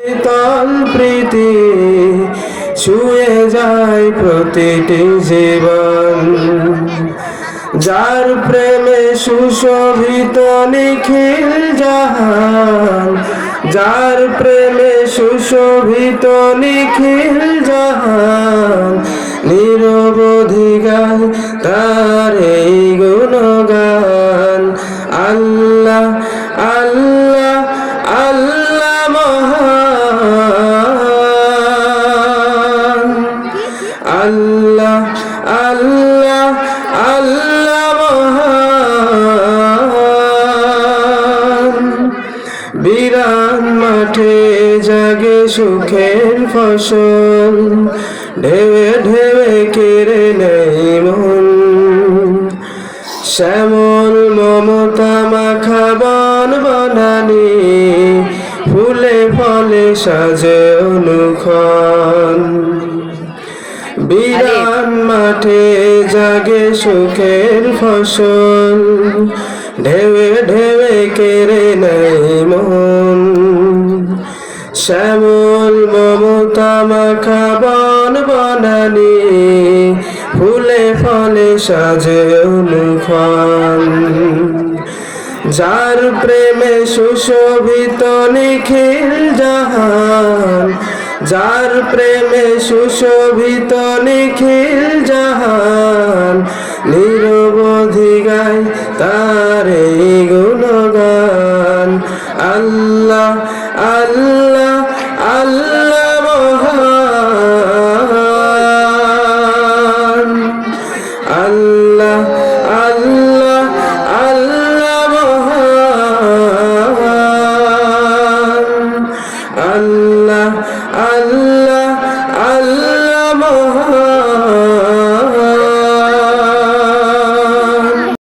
তল প্রীতি ছুঁয়ে যায় প্রতিটি জীবন, যার প্রেমে সুশোভিত নিখিল জাহান, যার প্রেমে সুশোভিত নিখিল জাহান, নিরবধি গায় তার এই গুণগান। আল্লাহ আল্লাহ আল্লাহ মহান, আল্লাহ আল্লাহ আল্লাহ মহান। বিরান মাঠে জাগে সুখের ফসল, ঢেউে ঢেউে কেড়ে নেই মন, শ্যামল মমতা মাখা বন বনানি, ফুলে ফলে সাজে অনুক্ষণ। বিরান মাঠে জাগে সুখের ফসল, ঢেউে ঢেউে কেড়ে নেয় মন, শ্যামল মমতা মাখা বন বনানি, ফুলে ফলে সাজে অনুক্ষণ। যার প্রেমে সুশোভিত নিখিল জাহান, যার প্রেমে সুশোভিত নিখিল জাহান, নিরবধি গায় তার এই গুণগান। আল্লাহ আল্লাহ আল্লাহ মহান, আল্লাহ আল্লাহ আল্লাহ মহান, আল্লাহ আল্লাহ আল্লাহ মহান।